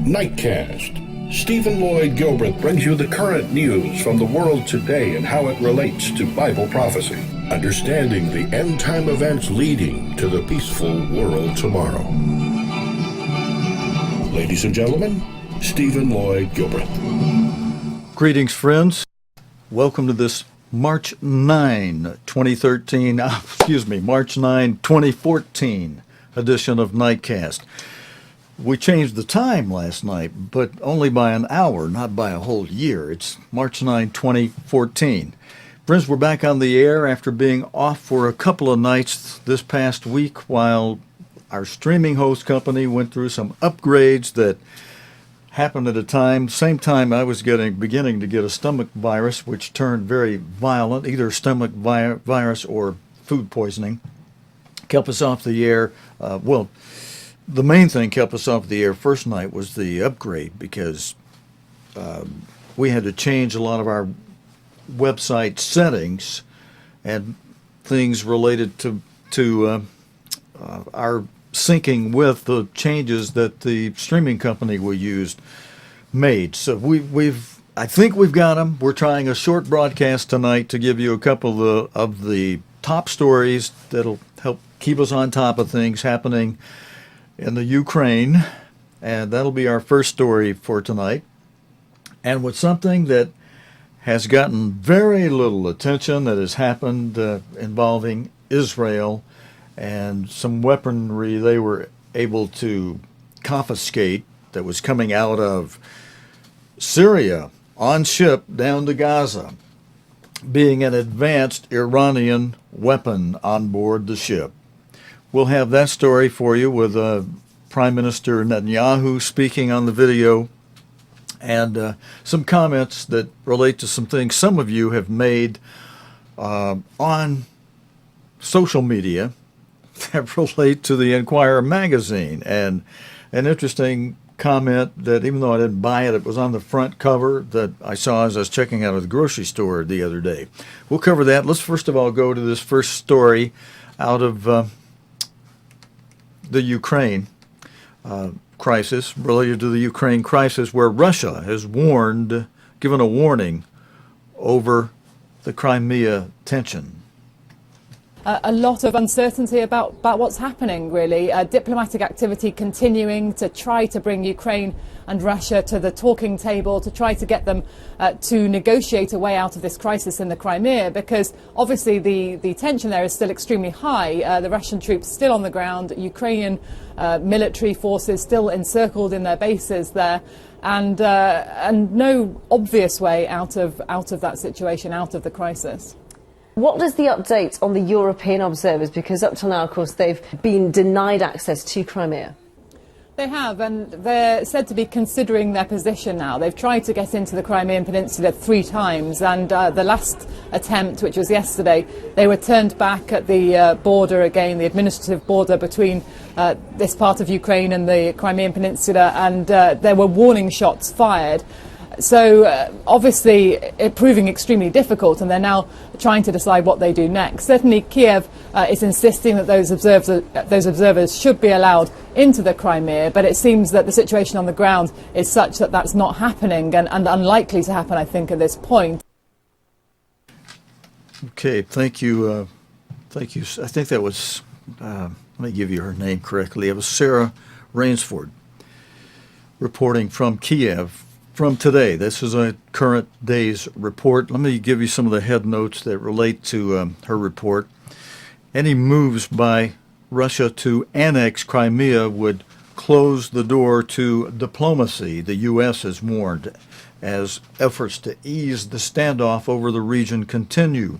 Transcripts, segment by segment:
Nightcast. Stephen Lloyd Gilbert brings you the current news from the world today and how it relates to Bible prophecy. Understanding the end-time events leading to the peaceful world tomorrow. Ladies and gentlemen, Stephen Lloyd Gilbert. Greetings, friends. Welcome to this March 9, 2013, March 9, 2014 edition of Nightcast. We changed the time last night, but only by an hour, not by a whole year. It's March 9, 2014. Friends, we're back on the air after being off for a couple of nights this past week while our streaming host company went through some upgrades that happened at a same time I was beginning to get a stomach virus, which turned very violent, either stomach virus or food poisoning. Kept us off the air. The main thing kept us off the air first night was the upgrade because we had to change a lot of our website settings and things related to our syncing with the changes that the streaming company we used made. So I think we've got them. We're trying a short broadcast tonight to give you a couple of the top stories that'll help keep us on top of things happening in the Ukraine, and that'll be our first story for tonight. And with something that has gotten very little attention that has happened involving Israel and some weaponry they were able to confiscate that was coming out of Syria on ship down to Gaza, being an advanced Iranian weapon on board the ship. We'll have that story for you with Prime Minister Netanyahu speaking on the video and some comments that relate to some things some of you have made on social media that relate to the Enquirer magazine. And an interesting comment that even though I didn't buy it, it was on the front cover that I saw as I was checking out of the grocery store the other day. We'll cover that. Let's first of all go to this first story out of the Ukraine crisis, related to the Ukraine crisis, where Russia has given a warning over the Crimea tension. A lot of uncertainty about what's happening, really. Diplomatic activity continuing to try to bring Ukraine and Russia to the talking table, to try to get them to negotiate a way out of this crisis in the Crimea, because obviously the tension there is still extremely high. The Russian troops still on the ground, Ukrainian military forces still encircled in their bases there, and no obvious way out of that situation, out of the crisis. What is the update on the European observers? Because up till now, of course, they've been denied access to Crimea. They have, and they're said to be considering their position now. They've tried to get into the Crimean Peninsula 3 times, and the last attempt, which was yesterday, they were turned back at the border again, the administrative border between this part of Ukraine and the Crimean Peninsula, and there were warning shots fired. So obviously it proving extremely difficult, and they're now trying to decide what they do next. Certainly Kiev is insisting that those observers should be allowed into the Crimea, but it seems that the situation on the ground is such that that's not happening and unlikely to happen, I think, at this point. Okay, thank you. I think that was, let me give you her name correctly. It was Sarah Rainsford reporting from Kiev. From today, this is a current day's report. Let me give you some of the head notes that relate to her report. Any moves by Russia to annex Crimea would close the door to diplomacy, the U.S. has warned, as efforts to ease the standoff over the region continue.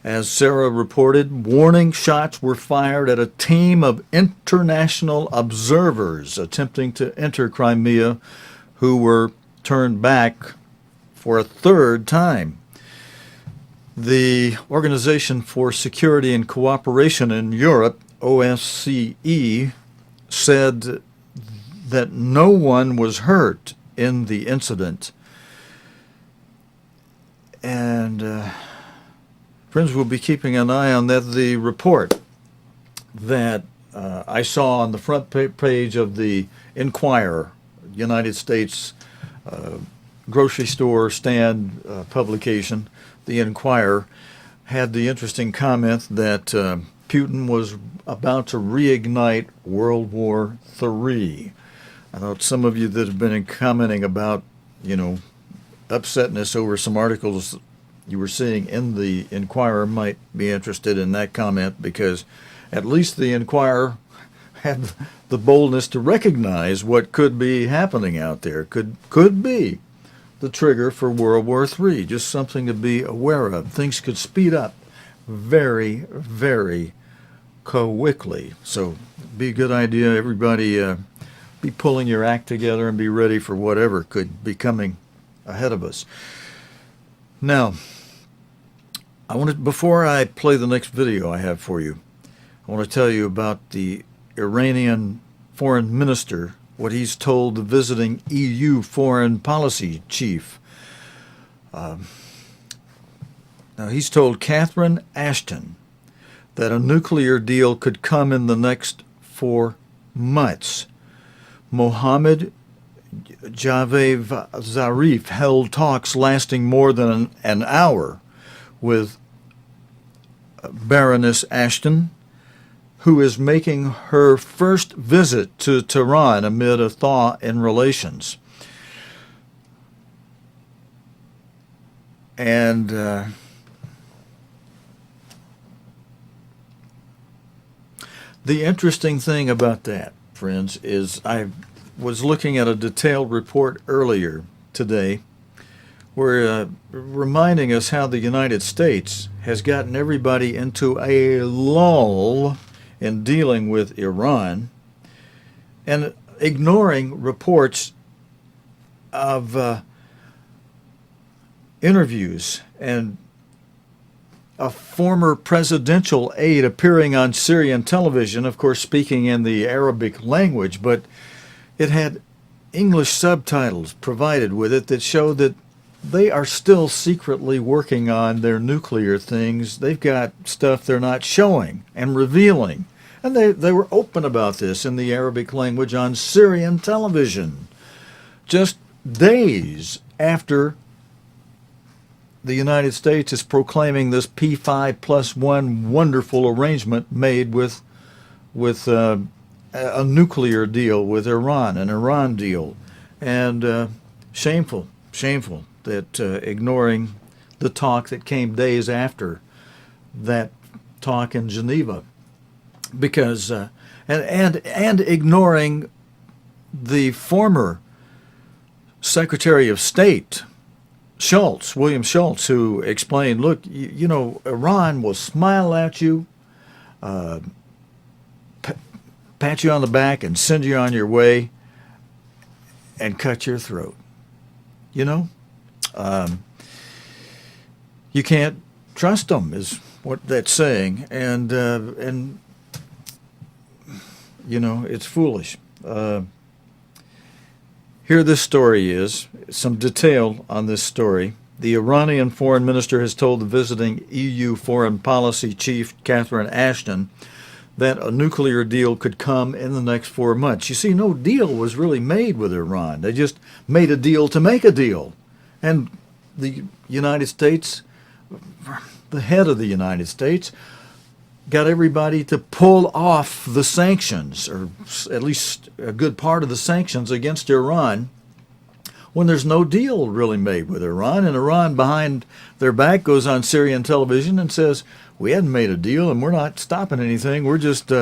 As Sarah reported, warning shots were fired at a team of international observers attempting to enter Crimea who were turned back for a 3rd time. The Organization for Security and Cooperation in Europe, OSCE, said that no one was hurt in the incident. And friends, we'll be keeping an eye on that. The report that I saw on the front page of the Enquirer United States grocery store stand publication, The Inquirer, had the interesting comment that Putin was about to reignite World War III. I thought some of you that have been commenting about, upsetness over some articles you were seeing in the Inquirer might be interested in that comment, because at least the Inquirer had the boldness to recognize what could be happening out there, could be the trigger for World War III, just something to be aware of. Things could speed up very, very quickly. So be a good idea, everybody, be pulling your act together and be ready for whatever could be coming ahead of us. Now, before I play the next video I have for you, I want to tell you about the Iranian foreign minister, what he's told the visiting EU foreign policy chief. Now, he's told Catherine Ashton that a nuclear deal could come in the next 4 months. Mohammed Javad Zarif held talks lasting more than an hour with Baroness Ashton, who is making her first visit to Tehran amid a thaw in relations. And the interesting thing about that, friends, is I was looking at a detailed report earlier today where reminding us how the United States has gotten everybody into a lull in dealing with Iran and ignoring reports of interviews and a former presidential aide appearing on Syrian television, of course speaking in the Arabic language, but it had English subtitles provided with it that showed that they are still secretly working on their nuclear things. They've got stuff they're not showing and revealing. And they were open about this in the Arabic language on Syrian television, just days after the United States is proclaiming this P5+1 wonderful arrangement made with a nuclear deal with Iran, an Iran deal. And shameful that ignoring the talk that came days after that talk in Geneva, because and ignoring the former Secretary of State Schultz, William Schultz, who explained, look, Iran will smile at you, pat you on the back and send you on your way and cut your throat. You can't trust them, is what that's saying, and it's foolish. Here this story is, some detail on this story. The Iranian foreign minister has told the visiting EU foreign policy chief, Catherine Ashton, that a nuclear deal could come in the next 4 months. You see, no deal was really made with Iran. They just made a deal to make a deal. And the United States, the head of the United States, got everybody to pull off the sanctions, or at least a good part of the sanctions against Iran, when there's no deal really made with Iran. And Iran, behind their back, goes on Syrian television and says, we hadn't made a deal and we're not stopping anything. We're just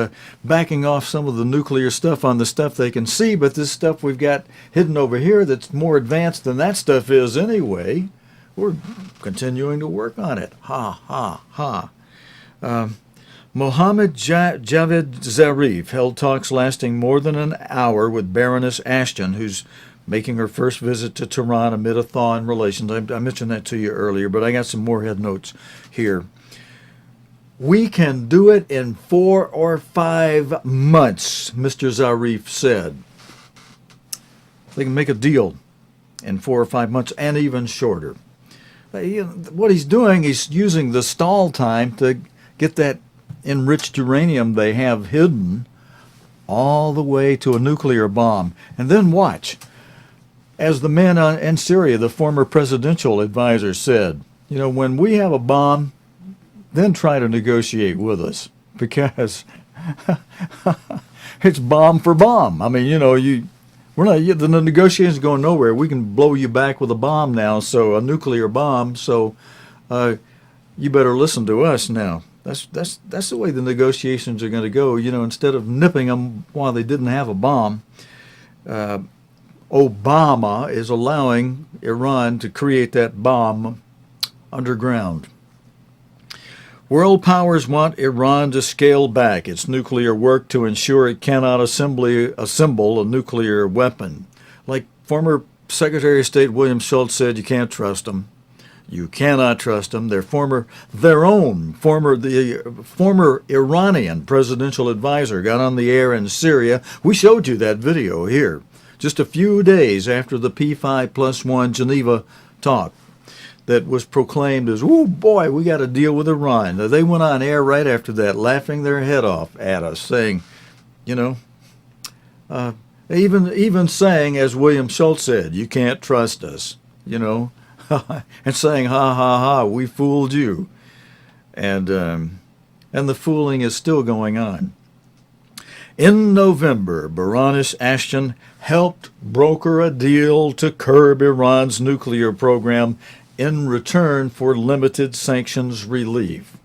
backing off some of the nuclear stuff on the stuff they can see, but this stuff we've got hidden over here that's more advanced than that stuff is anyway, we're continuing to work on it. Ha, ha, ha. Mohammed Javad Zarif held talks lasting more than an hour with Baroness Ashton, who's making her first visit to Tehran amid a thaw in relations. I mentioned that to you earlier, but I got some more head notes here. We can do it in 4 or 5 months, Mr. Zarif said. They can make a deal in 4 or 5 months, and even shorter. What he's doing, he's using the stall time to get that enriched uranium they have hidden all the way to a nuclear bomb. And then watch. as the man in Syria, the former presidential advisor, said, when we have a bomb, then try to negotiate with us, because it's bomb for bomb. I mean, we're not, the negotiations going nowhere. We can blow you back with a bomb now, so a nuclear bomb. So you better listen to us now. That's the way the negotiations are going to go. Instead of nipping them while they didn't have a bomb, Obama is allowing Iran to create that bomb underground. World powers want Iran to scale back its nuclear work to ensure it cannot assemble a nuclear weapon. Like former Secretary of State William Schultz said, you can't trust them. You cannot trust them. The former Iranian presidential advisor got on the air in Syria. We showed you that video here, just a few days after the P5+1 Geneva talk that was proclaimed as, oh boy, we got to deal with Iran. They went on air right after that, laughing their head off at us, saying, even saying, as William Schultz said, you can't trust us, and saying, ha, ha, ha, we fooled you. And the fooling is still going on. In November, Baroness Ashton helped broker a deal to curb Iran's nuclear program in return for limited sanctions relief.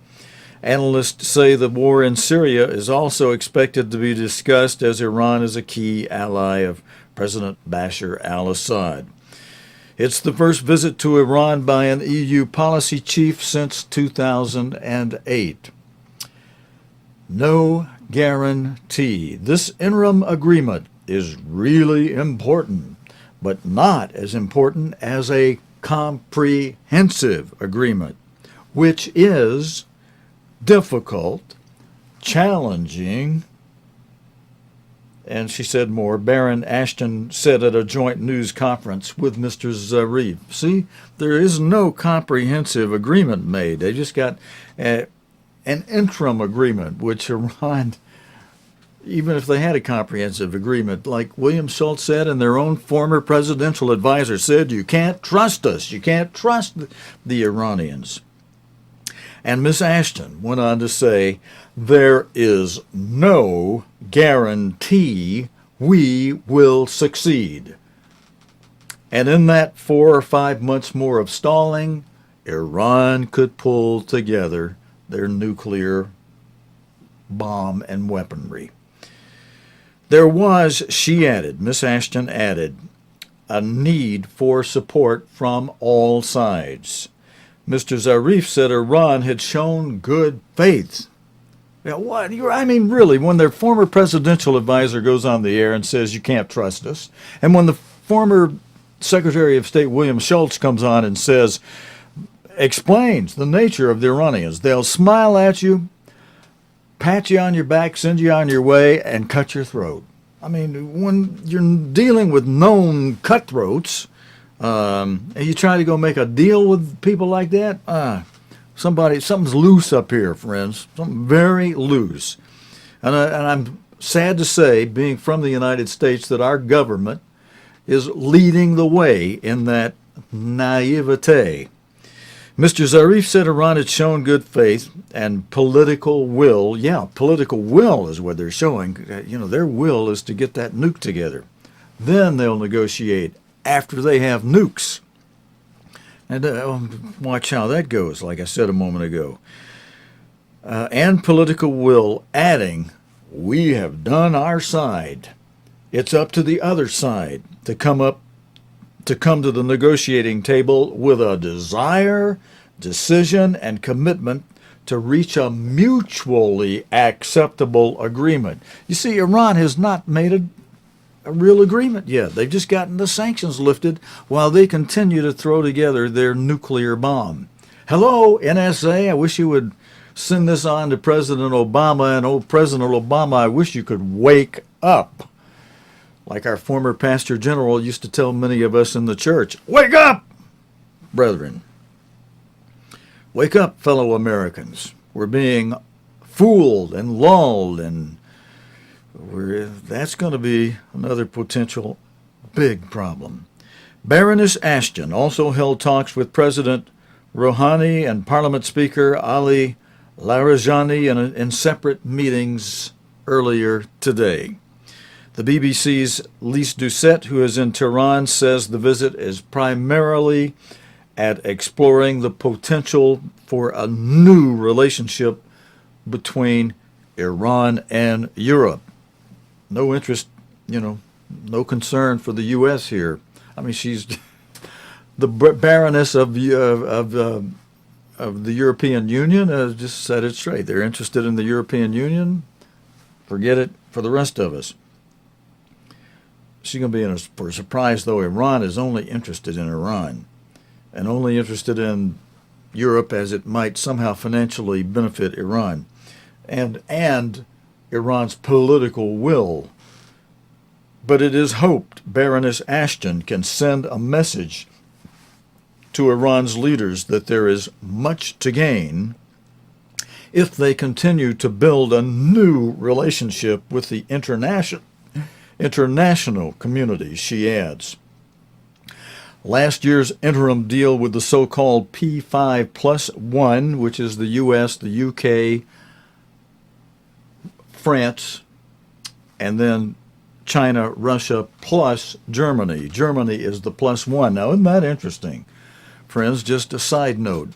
Analysts say the war in Syria is also expected to be discussed, as Iran is a key ally of President Bashar al-Assad. It's the first visit to Iran by an EU policy chief since 2008. No guarantee. This interim agreement is really important, but not as important as a comprehensive agreement, which is difficult, challenging, and she said more. Baron Ashton said at a joint news conference with Mr. Zarif. See, there is no comprehensive agreement made. They just got an interim agreement, which Iran, even if they had a comprehensive agreement, like William Schultz said and their own former presidential advisor said, you can't trust us. You can't trust the Iranians. And Miss Ashton went on to say, there is no guarantee we will succeed. And in that 4 or 5 months more of stalling, Iran could pull together their nuclear bomb and weaponry. There was, she added, Miss Ashton added, a need for support from all sides. Mr. Zarif said Iran had shown good faith. What? I mean, really, when their former presidential advisor goes on the air and says you can't trust us, and when the former Secretary of State William Schultz comes on and explains the nature of the Iranians, they'll smile at you, pat you on your back, send you on your way, and cut your throat. I mean, when you're dealing with known cutthroats, and you try to go make a deal with people like that, something's loose up here, friends. Something very loose. And I'm sad to say, being from the United States, that our government is leading the way in that naivete. Mr. Zarif said Iran had shown good faith and political will. Yeah, political will is what they're showing. Their will is to get that nuke together. Then they'll negotiate after they have nukes. And watch how that goes, like I said a moment ago. And political will, adding, we have done our side. It's up to the other side to come to the negotiating table with a desire, decision, and commitment to reach a mutually acceptable agreement. You see, Iran has not made a real agreement yet. They've just gotten the sanctions lifted while they continue to throw together their nuclear bomb. Hello, NSA, I wish you would send this on to President Obama, and President Obama, I wish you could wake up. Like our former pastor general used to tell many of us in the church, wake up, brethren. Wake up, fellow Americans. We're being fooled and lulled, and that's going to be another potential big problem. Baroness Ashton also held talks with President Rouhani and Parliament Speaker Ali Larijani in separate meetings earlier today. The BBC's Lise Doucette, who is in Tehran, says the visit is primarily at exploring the potential for a new relationship between Iran and Europe. No interest, no concern for the U.S. here. I mean, she's the Baroness of the European Union has just said it straight. They're interested in the European Union. Forget it for the rest of us. She's going to be for a surprise, though. Iran is only interested in Iran and only interested in Europe as it might somehow financially benefit Iran and Iran's political will. But it is hoped Baroness Ashton can send a message to Iran's leaders that there is much to gain if they continue to build a new relationship with the international community, she adds. Last year's interim deal with the so-called P5+1, which is the U.S., the UK, France, and then China, Russia, plus Germany. Germany is the +1. Now, isn't that interesting? Friends, just a side note.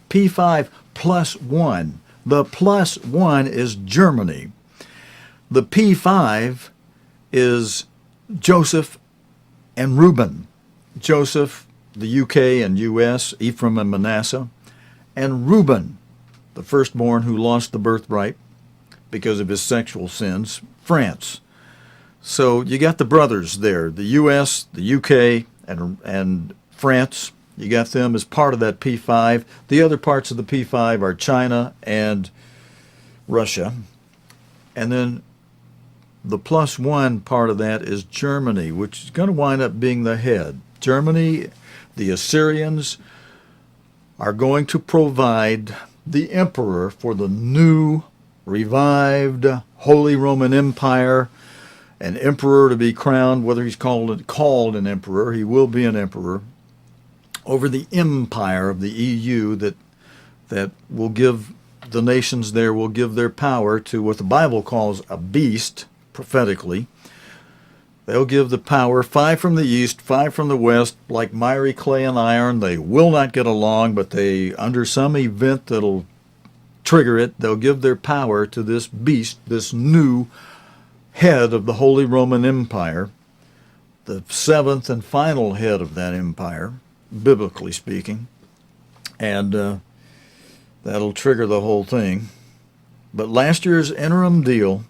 P5+1. The +1 is Germany. The P5 is Joseph and Reuben. Joseph, the UK and US, Ephraim and Manasseh, and Reuben, the firstborn who lost the birthright because of his sexual sins, France. So you got the brothers there, the US, the UK, and France. You got them as part of that P5. The other parts of the P5 are China and Russia. And then the +1 part of that is Germany, which is going to wind up being the head. Germany, the Assyrians, are going to provide the emperor for the new, revived Holy Roman Empire, an emperor to be crowned, whether he's called an emperor, he will be an emperor, over the empire of the EU that will give the nations there, will give their power to what the Bible calls a beast, prophetically. They'll give the power, 5 from the east, 5 from the west, like miry clay and iron. They will not get along, but they, under some event that'll trigger it, they'll give their power to this beast, this new head of the Holy Roman Empire, the 7th and final head of that empire, biblically speaking. And that'll trigger the whole thing. But last year's interim deal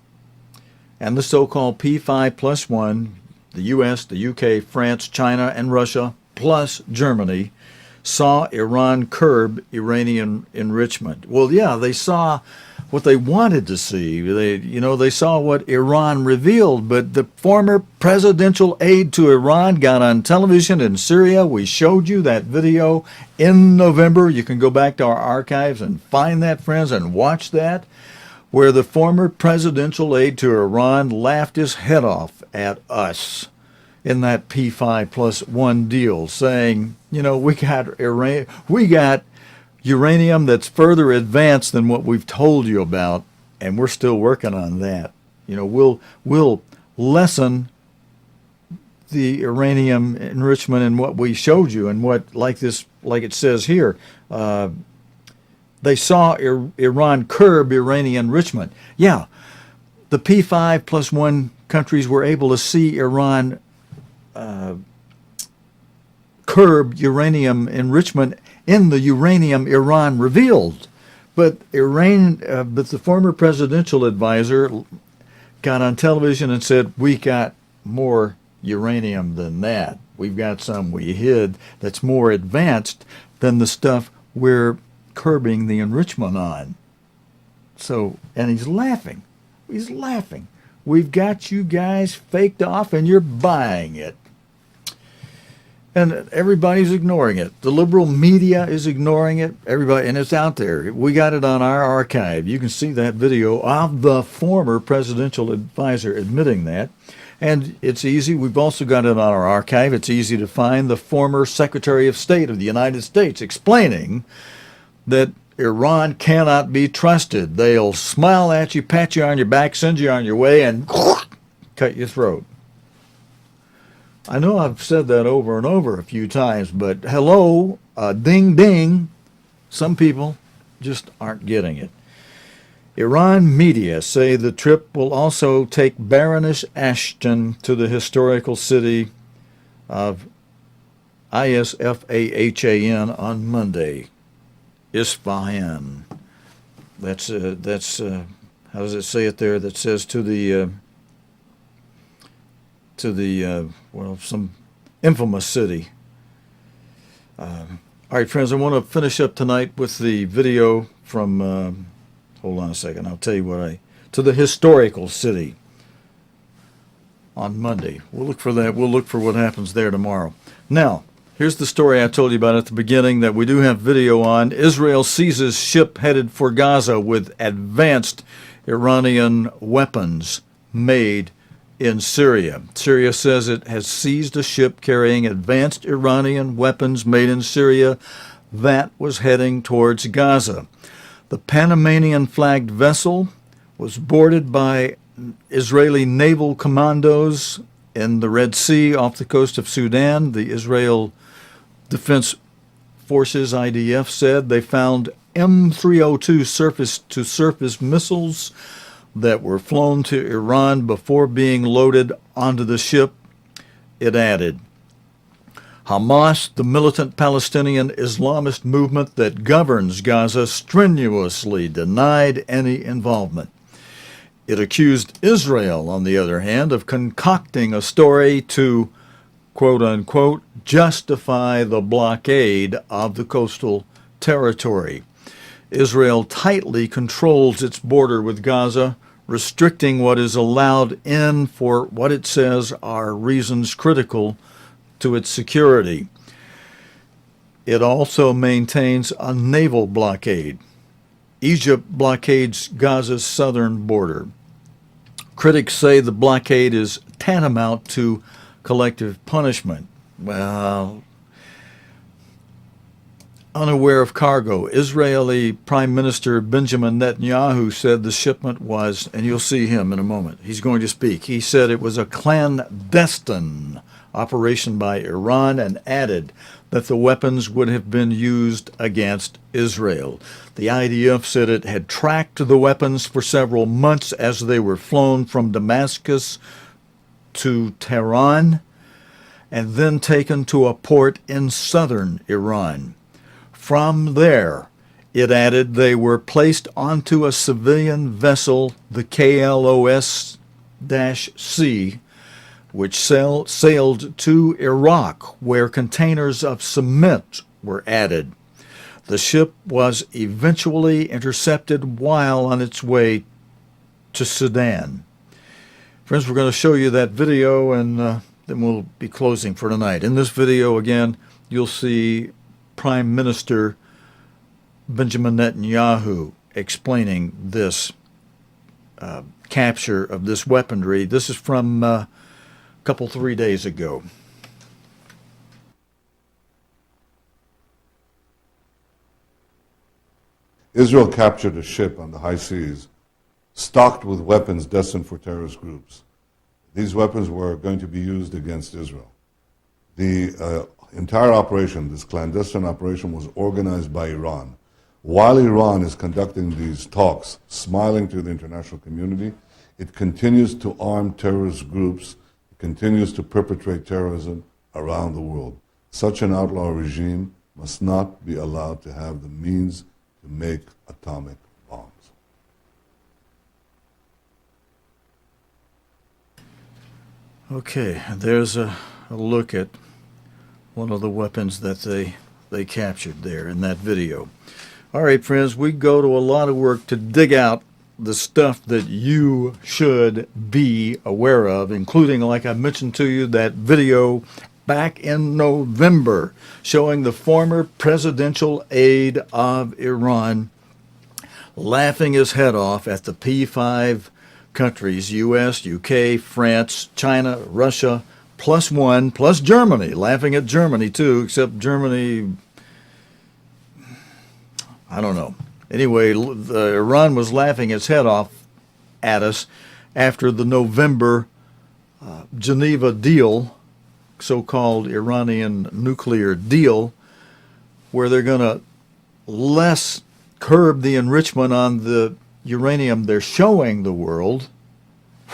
and the so-called P5+1, the U.S., the U.K., France, China, and Russia, plus Germany, saw Iran curb Iranian enrichment. Well, yeah, they saw what they wanted to see. They saw what Iran revealed, but the former presidential aide to Iran got on television in Syria. We showed you that video in November. You can go back to our archives and find that, friends, and watch that, where the former presidential aide to Iran laughed his head off at us in that P5+1 deal, saying, we got uranium that's further advanced than what we've told you about, and we're still working on that. We'll lessen the uranium enrichment in what we showed you, and what, like it says here, they saw Iran curb Iranian enrichment. Yeah, the P5+1 countries were able to see Iran curb uranium enrichment in the uranium Iran revealed. But the former presidential advisor got on television and said, we got more uranium than that. We've got some we hid that's more advanced than the stuff we're curbing the enrichment on. So, and he's laughing. He's laughing. We've got you guys faked off and you're buying it. And everybody's ignoring it. The liberal media is ignoring it. Everybody, and it's out there. We got it on our archive. You can see that video of the former presidential advisor admitting that. And it's easy. We've also got it on our archive. It's easy to find the former Secretary of State of the United States explaining that Iran cannot be trusted. They'll smile at you, pat you on your back, send you on your way, and cut your throat. I know I've said that over and over a few times, but hello, ding, ding. Some people just aren't getting it. Iran media say the trip will also take Baroness Ashton to the historical city of Isfahan on Monday. Isfahan. That's how does it say it there? That says to the some infamous city. All right, friends, I want to finish up tonight with the video from. Hold on a second. I'll tell you to the historical city on Monday. We'll look for that. We'll look for what happens there tomorrow. Now, here's the story I told you about at the beginning that we do have video on. Israel seizes ship headed for Gaza with advanced Iranian weapons made in Syria. Syria says it has seized a ship carrying advanced Iranian weapons made in Syria that was heading towards Gaza. The Panamanian-flagged vessel was boarded by Israeli naval commandos in the Red Sea off the coast of Sudan. The Israel Defense Forces, IDF, said they found M302 surface-to-surface missiles that were flown to Iran before being loaded onto the ship. It added, Hamas, the militant Palestinian Islamist movement that governs Gaza, strenuously denied any involvement. It accused Israel, on the other hand, of concocting a story to, quote-unquote, justify the blockade of the coastal territory. Israel tightly controls its border with Gaza, restricting what is allowed in for what it says are reasons critical to its security. It also maintains a naval blockade. Egypt blockades Gaza's southern border. Critics say the blockade is tantamount to collective punishment. Well, unaware of cargo, Israeli Prime Minister Benjamin Netanyahu said the shipment was, and you'll see him in a moment, he's going to speak. He said it was a clandestine operation by Iran and added that the weapons would have been used against Israel. The IDF said it had tracked the weapons for several months as they were flown from Damascus to Tehran and then taken to a port in southern Iran. From there, it added, they were placed onto a civilian vessel, the KLOS-C, which sailed to Iraq, where containers of cement were added. The ship was eventually intercepted while on its way to Sudan. Friends, we're going to show you that video, and then we'll be closing for tonight. In this video, again, you'll see Prime Minister Benjamin Netanyahu explaining this capture of this weaponry. This is from 3 days ago. Israel captured a ship on the high seas stocked with weapons destined for terrorist groups. These weapons were going to be used against Israel. The entire operation, this clandestine operation, was organized by Iran. While Iran is conducting these talks, smiling to the international community, it continues to arm terrorist groups, continues to perpetrate terrorism around the world. Such an outlaw regime must not be allowed to have the means to make atomic bombs. Okay, there's a look at one of the weapons that they captured there in that video. All right, friends, we go to a lot of work to dig out the stuff that you should be aware of, including, like I mentioned to you, that video back in November showing the former presidential aide of Iran laughing his head off at the P5 countries, U.S., U.K., France, China, Russia, +1, plus Germany, laughing at Germany too, except Germany, I don't know. Anyway, Iran was laughing its head off at us after the November Geneva deal, so-called Iranian nuclear deal, where they're going to less curb the enrichment on the uranium they're showing the world,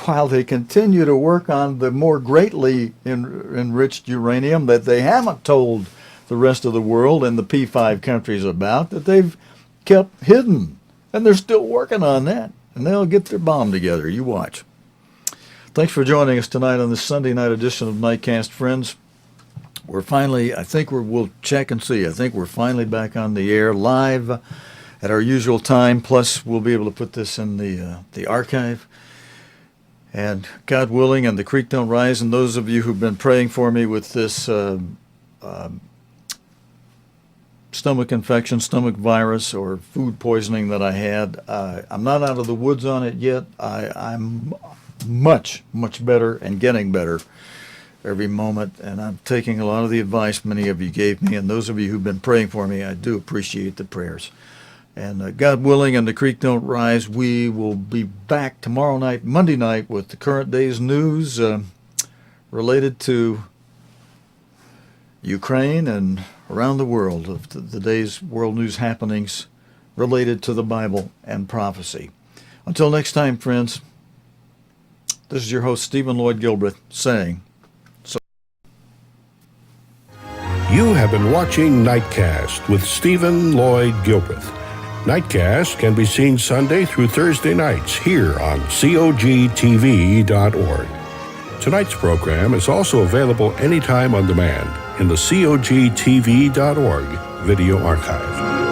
while they continue to work on the more greatly enriched uranium that they haven't told the rest of the world and the P5 countries about, that they've kept hidden. And they're still working on that. And they'll get their bomb together. You watch. Thanks for joining us tonight on this Sunday night edition of Nightcast, friends. We're finally, we'll check and see. I think we're finally back on the air live at our usual time. Plus, we'll be able to put this in the archive. And God willing, and the creek don't rise, and those of you who've been praying for me with this stomach infection, stomach virus, or food poisoning that I had, I'm not out of the woods on it yet. I'm much, much better and getting better every moment, and I'm taking a lot of the advice many of you gave me, and those of you who've been praying for me, I do appreciate the prayers. And God willing, and the creek don't rise, we will be back tomorrow night, Monday night, with the current day's news related to Ukraine and around the world, of the day's world news happenings related to the Bible and prophecy. Until next time, friends, this is your host, Stephen Lloyd Gilbreth, saying so. You have been watching Nightcast with Stephen Lloyd Gilbreth. Nightcast can be seen Sunday through Thursday nights here on cogtv.org. Tonight's program is also available anytime on demand in the cogtv.org video archive.